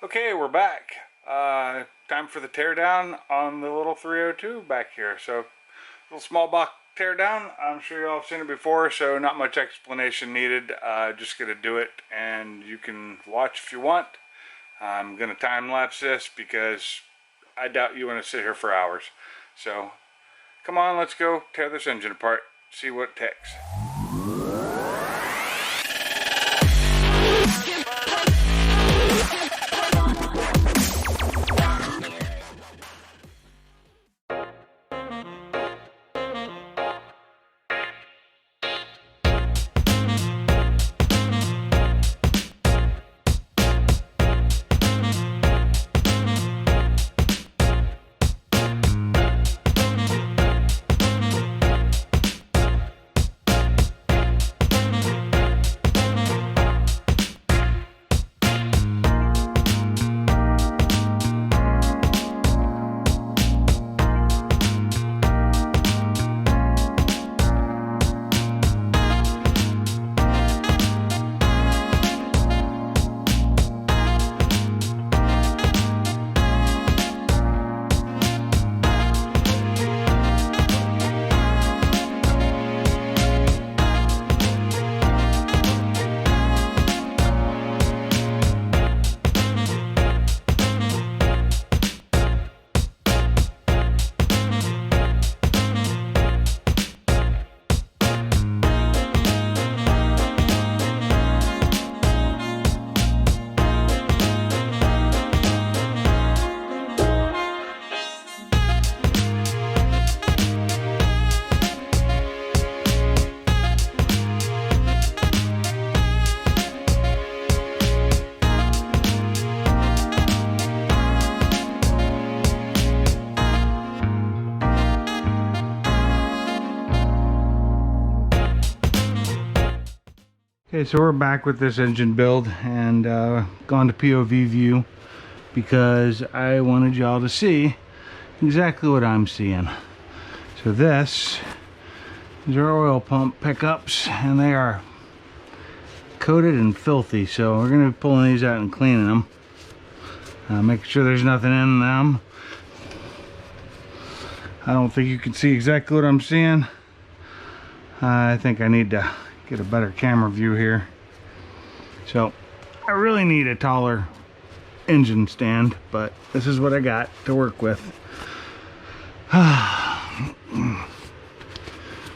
Okay, we're back. Time for the teardown on the little 302 back here. So, little small block teardown. I'm sure you all have seen it before, so not much explanation needed. Just gonna do it, and you can watch if you want. I'm gonna time lapse this because I doubt you want to sit here for hours. So, come on, let's go tear this engine apart. See what it takes. Okay, so we're back with this engine build and gone to POV view because I wanted y'all to see exactly what I'm seeing. So this is our oil pump pickups, and they are coated and filthy. So we're going to be pulling these out and cleaning them, making sure there's nothing in them. I don't think you can see exactly what I'm seeing. I think I need to get a better camera view here. So I really need a taller engine stand, but this is what I got to work with. Now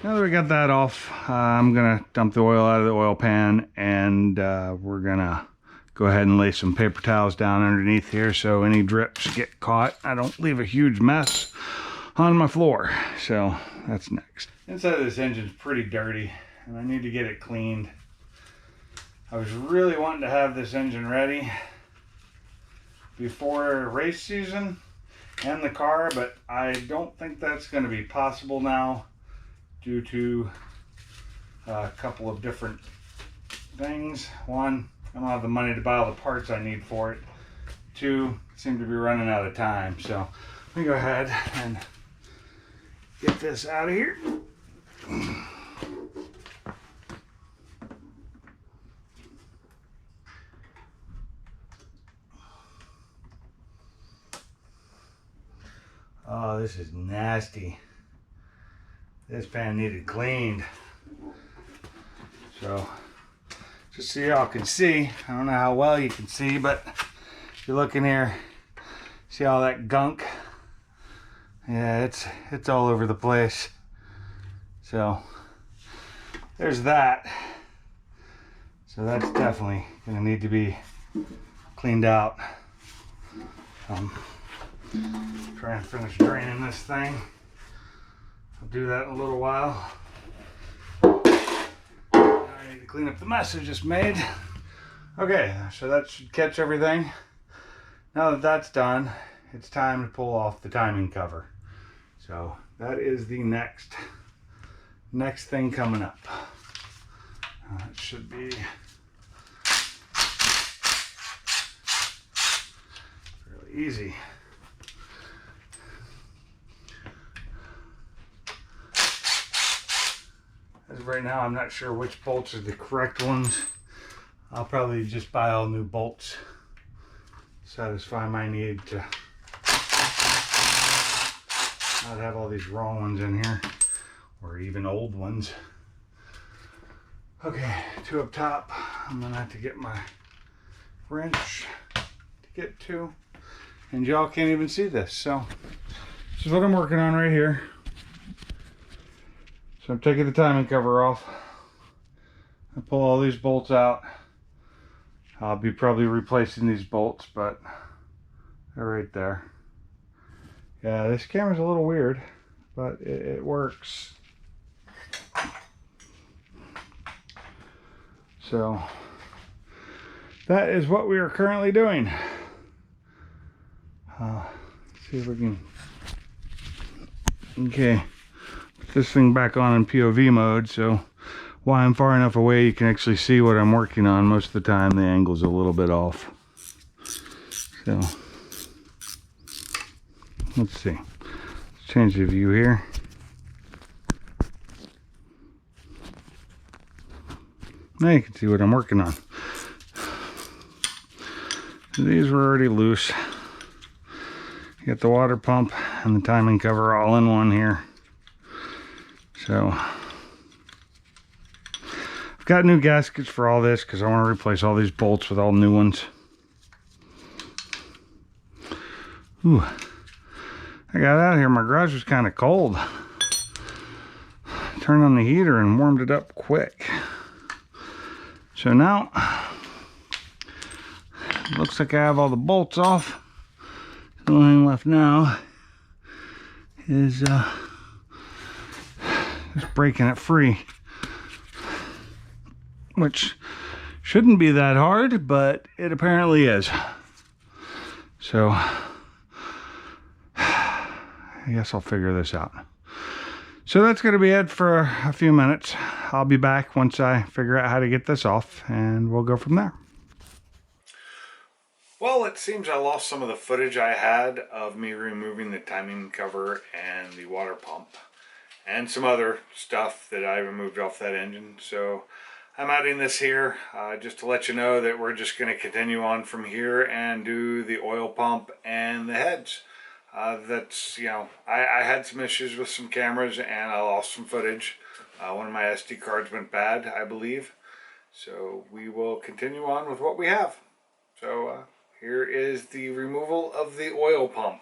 that we got that off, I'm gonna dump the oil out of the oil pan, and we're gonna go ahead and lay some paper towels down underneath here so any drips get caught. I don't leave a huge mess on my floor. So that's next. Inside of this engine's pretty dirty, and I need to get it cleaned. I was really wanting to have this engine ready before race season and the car, but I don't think that's going to be possible now due to a couple of different things. One, I don't have the money to buy all the parts I need for it. Two, I seem to be running out of time. So let me go ahead and get this out of here. Oh, this is nasty. This pan needed cleaned. So, just so y'all can see, I don't know how well you can see, but if you look in here, see all that gunk? Yeah, it's all over the place. So, there's that. So that's definitely gonna need to be cleaned out. Try and finish draining this thing. I'll do that in a little while. Now I need to clean up the mess I just made. Okay, so that should catch everything. Now that that's done, it's time to pull off the timing cover. So that is the next thing coming up. It should be fairly easy. As of right now, I'm not sure which bolts are the correct ones. I'll probably just buy all new bolts. satisfy my need to not have all these raw ones in here, or even old ones. Okay, 2 up top. I'm gonna have to get my wrench to get to, and y'all can't even see this. So this is what I'm working on right here. So I'm taking the timing cover off. I pull all these bolts out. I'll be probably replacing these bolts, but they're right there. Yeah, this camera's a little weird, but it works. So that is what we are currently doing. Let's see if we can. Okay, put this thing back on in POV mode, so while I'm far enough away you can actually see what I'm working on. Most of the time the angle's a little bit off. So let's see. Let's change the view here. Now you can see what I'm working on. These were already loose. You got the water pump and the timing cover all in one here. So I've got new gaskets for all this because I want to replace all these bolts with all new ones. Ooh, I got out of here. My garage was kind of cold. Turned on the heater and warmed it up quick. So now, it looks like I have all the bolts off. The only thing left now is just breaking it free. Which shouldn't be that hard, but it apparently is. So, I guess I'll figure this out. So that's going to be it for a few minutes. I'll be back once I figure out how to get this off, and we'll go from there. Well, it seems I lost some of the footage I had of me removing the timing cover and the water pump, and some other stuff that I removed off that engine. So I'm adding this here just to let you know that we're just going to continue on from here and do the oil pump and the heads. That's, you know, I had some issues with some cameras and I lost some footage. One of my SD cards went bad, I believe. So we will continue on with what we have. So here is the removal of the oil pump.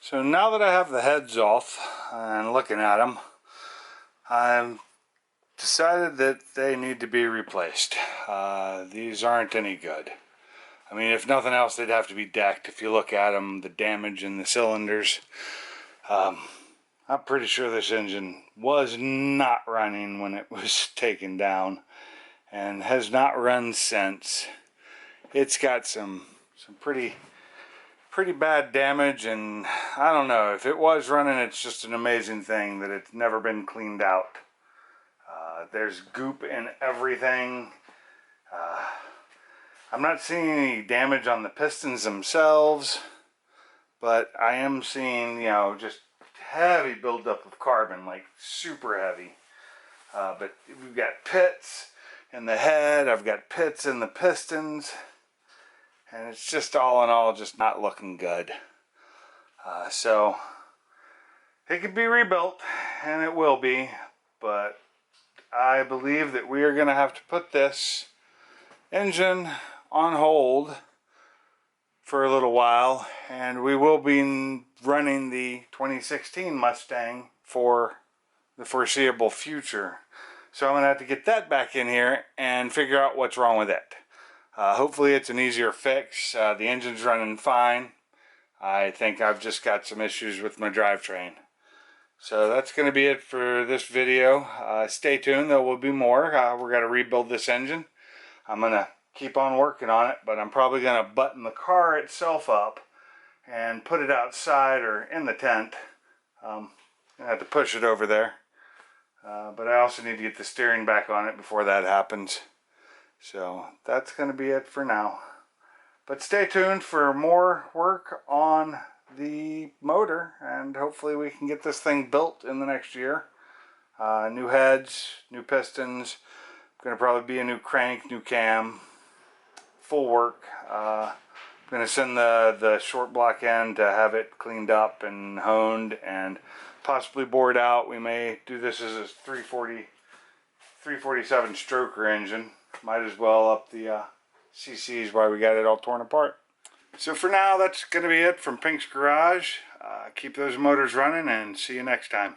So now that I have the heads off and looking at them, I've decided that they need to be replaced. These aren't any good. I mean, if nothing else, they'd have to be decked. If you look at them, the damage in the cylinders, I'm pretty sure this engine was not running when it was taken down and has not run since. It's got some pretty bad damage, and I don't know, if it was running, it's just an amazing thing that it's never been cleaned out. There's goop in everything. I'm not seeing any damage on the pistons themselves, but I am seeing, you know, just heavy buildup of carbon, like super heavy. But we've got pits in the head, I've got pits in the pistons, and it's just all in all just not looking good. So it could be rebuilt, and it will be, but I believe that we are going to have to put this engine on hold for a little while, and we will be running the 2016 Mustang for the foreseeable future. So I'm going to have to get that back in here and figure out what's wrong with it. Hopefully it's an easier fix. The engine's running fine. I think I've just got some issues with my drivetrain. So that's going to be it for this video. Stay tuned, there will be more. We're going to rebuild this engine. I'm going to keep on working on it, but I'm probably going to button the car itself up and put it outside or in the tent. I have to push it over there. But I also need to get the steering back on it before that happens. So that's going to be it for now. But stay tuned for more work on the motor, and hopefully we can get this thing built in the next year. New heads, new pistons, going to probably be a new crank, new cam, full work. I'm going to send the short block end to have it cleaned up and honed and possibly bored out. We may do this as a 347 stroker engine. Might as well up the CCs while we got it all torn apart. So for now, that's going to be it from Pink's Garage. Keep those motors running, and see you next time.